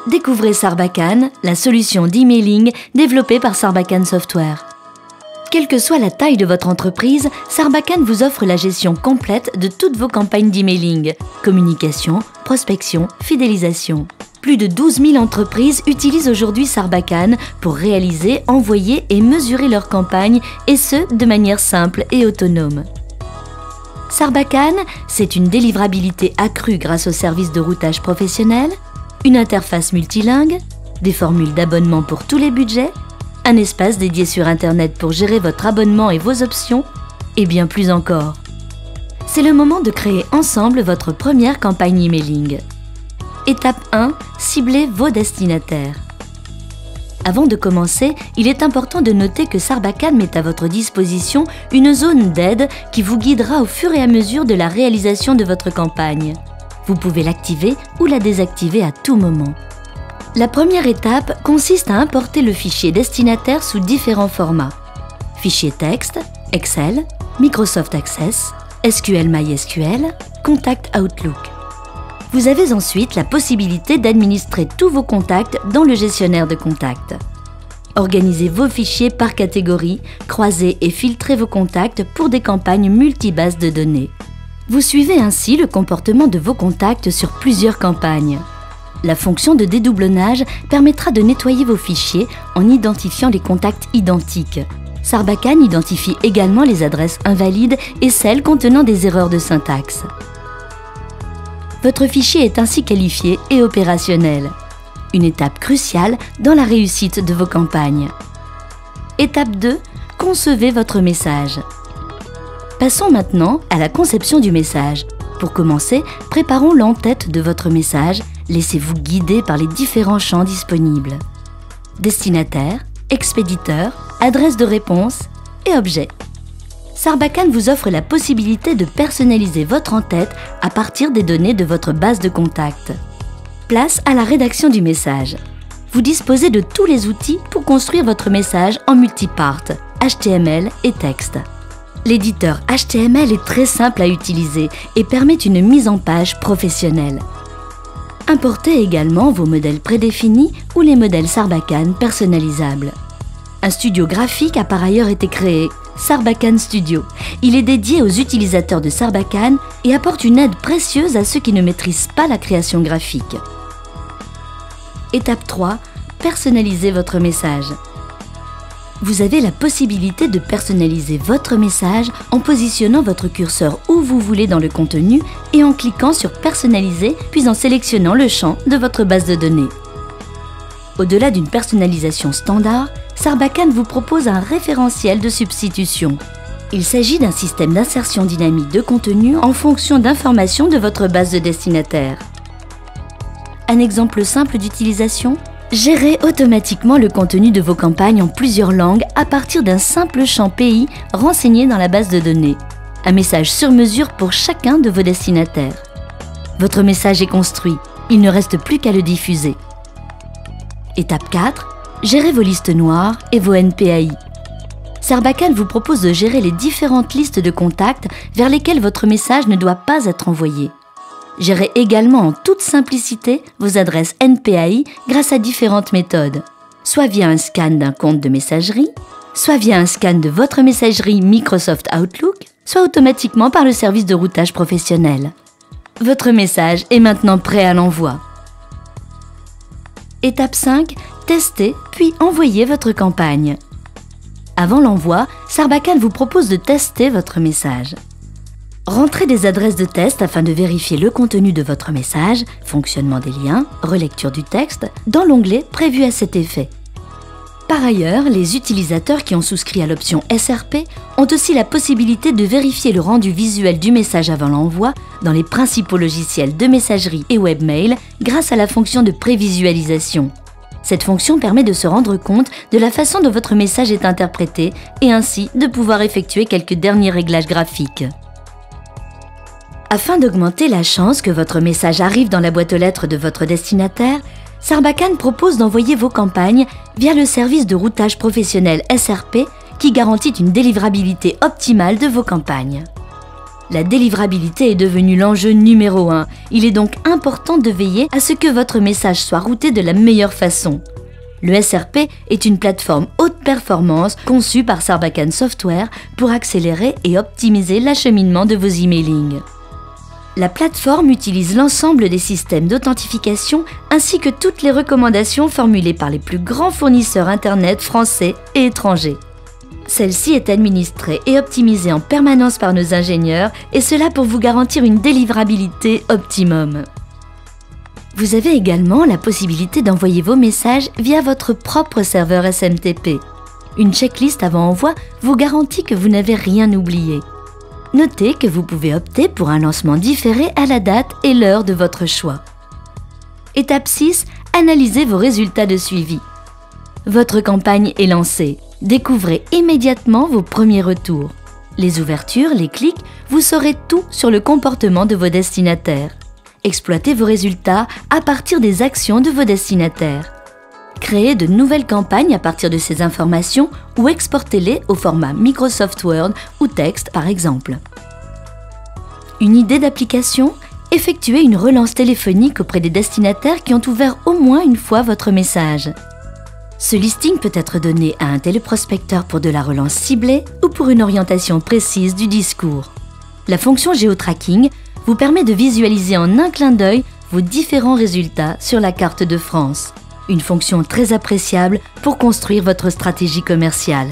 Découvrez Sarbacane, la solution d'emailing développée par Sarbacane Software. Quelle que soit la taille de votre entreprise, Sarbacane vous offre la gestion complète de toutes vos campagnes d'emailing, communication, prospection, fidélisation. Plus de 12 000 entreprises utilisent aujourd'hui Sarbacane pour réaliser, envoyer et mesurer leurs campagnes, et ce, de manière simple et autonome. Sarbacane, c'est une délivrabilité accrue grâce aux services de routage professionnel, une interface multilingue, des formules d'abonnement pour tous les budgets, un espace dédié sur Internet pour gérer votre abonnement et vos options, et bien plus encore. C'est le moment de créer ensemble votre première campagne emailing. Étape 1. Ciblez vos destinataires. Avant de commencer, il est important de noter que Sarbacane met à votre disposition une zone d'aide qui vous guidera au fur et à mesure de la réalisation de votre campagne. Vous pouvez l'activer ou la désactiver à tout moment. La première étape consiste à importer le fichier destinataire sous différents formats. Fichier texte, Excel, Microsoft Access, SQL MySQL, Contact Outlook. Vous avez ensuite la possibilité d'administrer tous vos contacts dans le gestionnaire de contacts. Organisez vos fichiers par catégorie, croisez et filtrez vos contacts pour des campagnes multibases de données. Vous suivez ainsi le comportement de vos contacts sur plusieurs campagnes. La fonction de dédoublonnage permettra de nettoyer vos fichiers en identifiant les contacts identiques. Sarbacane identifie également les adresses invalides et celles contenant des erreurs de syntaxe. Votre fichier est ainsi qualifié et opérationnel. Une étape cruciale dans la réussite de vos campagnes. Étape 2. Concevez votre message. Passons maintenant à la conception du message. Pour commencer, préparons l'entête de votre message. Laissez-vous guider par les différents champs disponibles. Destinataire, expéditeur, adresse de réponse et objet. Sarbacane vous offre la possibilité de personnaliser votre en-tête à partir des données de votre base de contacts. Place à la rédaction du message. Vous disposez de tous les outils pour construire votre message en multipart, HTML et texte. L'éditeur HTML est très simple à utiliser et permet une mise en page professionnelle. Importez également vos modèles prédéfinis ou les modèles Sarbacane personnalisables. Un studio graphique a par ailleurs été créé, Sarbacane Studio. Il est dédié aux utilisateurs de Sarbacane et apporte une aide précieuse à ceux qui ne maîtrisent pas la création graphique. Étape 3. Personnalisez votre message. Vous avez la possibilité de personnaliser votre message en positionnant votre curseur où vous voulez dans le contenu et en cliquant sur Personnaliser, puis en sélectionnant le champ de votre base de données. Au-delà d'une personnalisation standard, Sarbacane vous propose un référentiel de substitution. Il s'agit d'un système d'insertion dynamique de contenu en fonction d'informations de votre base de destinataires. Un exemple simple d'utilisation ? Gérez automatiquement le contenu de vos campagnes en plusieurs langues à partir d'un simple champ pays renseigné dans la base de données. Un message sur mesure pour chacun de vos destinataires. Votre message est construit, il ne reste plus qu'à le diffuser. Étape 4. Gérez vos listes noires et vos NPAI. Sarbacane vous propose de gérer les différentes listes de contacts vers lesquelles votre message ne doit pas être envoyé. Gérez également en toute simplicité vos adresses NPAI grâce à différentes méthodes, soit via un scan d'un compte de messagerie, soit via un scan de votre messagerie Microsoft Outlook, soit automatiquement par le service de routage professionnel. Votre message est maintenant prêt à l'envoi. Étape 5. Testez puis envoyez votre campagne. Avant l'envoi, Sarbacane vous propose de tester votre message. Rentrez des adresses de test afin de vérifier le contenu de votre message, fonctionnement des liens, relecture du texte, dans l'onglet prévu à cet effet. Par ailleurs, les utilisateurs qui ont souscrit à l'option SRP ont aussi la possibilité de vérifier le rendu visuel du message avant l'envoi dans les principaux logiciels de messagerie et webmail grâce à la fonction de prévisualisation. Cette fonction permet de se rendre compte de la façon dont votre message est interprété et ainsi de pouvoir effectuer quelques derniers réglages graphiques. Afin d'augmenter la chance que votre message arrive dans la boîte aux lettres de votre destinataire, Sarbacane propose d'envoyer vos campagnes via le service de routage professionnel SRP qui garantit une délivrabilité optimale de vos campagnes. La délivrabilité est devenue l'enjeu numéro 1. Il est donc important de veiller à ce que votre message soit routé de la meilleure façon. Le SRP est une plateforme haute performance conçue par Sarbacane Software pour accélérer et optimiser l'acheminement de vos emailings. La plateforme utilise l'ensemble des systèmes d'authentification ainsi que toutes les recommandations formulées par les plus grands fournisseurs Internet français et étrangers. Celle-ci est administrée et optimisée en permanence par nos ingénieurs et cela pour vous garantir une délivrabilité optimum. Vous avez également la possibilité d'envoyer vos messages via votre propre serveur SMTP. Une checklist avant envoi vous garantit que vous n'avez rien oublié. Notez que vous pouvez opter pour un lancement différé à la date et l'heure de votre choix. Étape 6. Analysez vos résultats de suivi. Votre campagne est lancée. Découvrez immédiatement vos premiers retours. Les ouvertures, les clics, vous saurez tout sur le comportement de vos destinataires. Exploitez vos résultats à partir des actions de vos destinataires. Créez de nouvelles campagnes à partir de ces informations ou exportez-les au format Microsoft Word ou texte par exemple. Une idée d'application ? Effectuez une relance téléphonique auprès des destinataires qui ont ouvert au moins une fois votre message. Ce listing peut être donné à un téléprospecteur pour de la relance ciblée ou pour une orientation précise du discours. La fonction géotracking vous permet de visualiser en un clin d'œil vos différents résultats sur la carte de France. Une fonction très appréciable pour construire votre stratégie commerciale.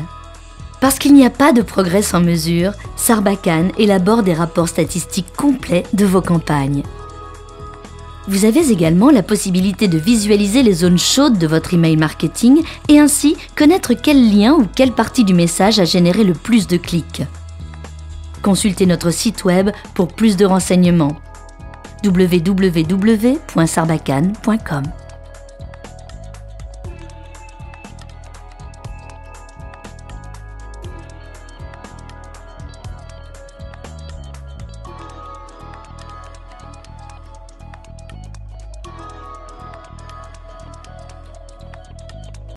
Parce qu'il n'y a pas de progrès sans mesure, Sarbacane élabore des rapports statistiques complets de vos campagnes. Vous avez également la possibilité de visualiser les zones chaudes de votre email marketing et ainsi connaître quel lien ou quelle partie du message a généré le plus de clics. Consultez notre site web pour plus de renseignements www.sarbacane.com.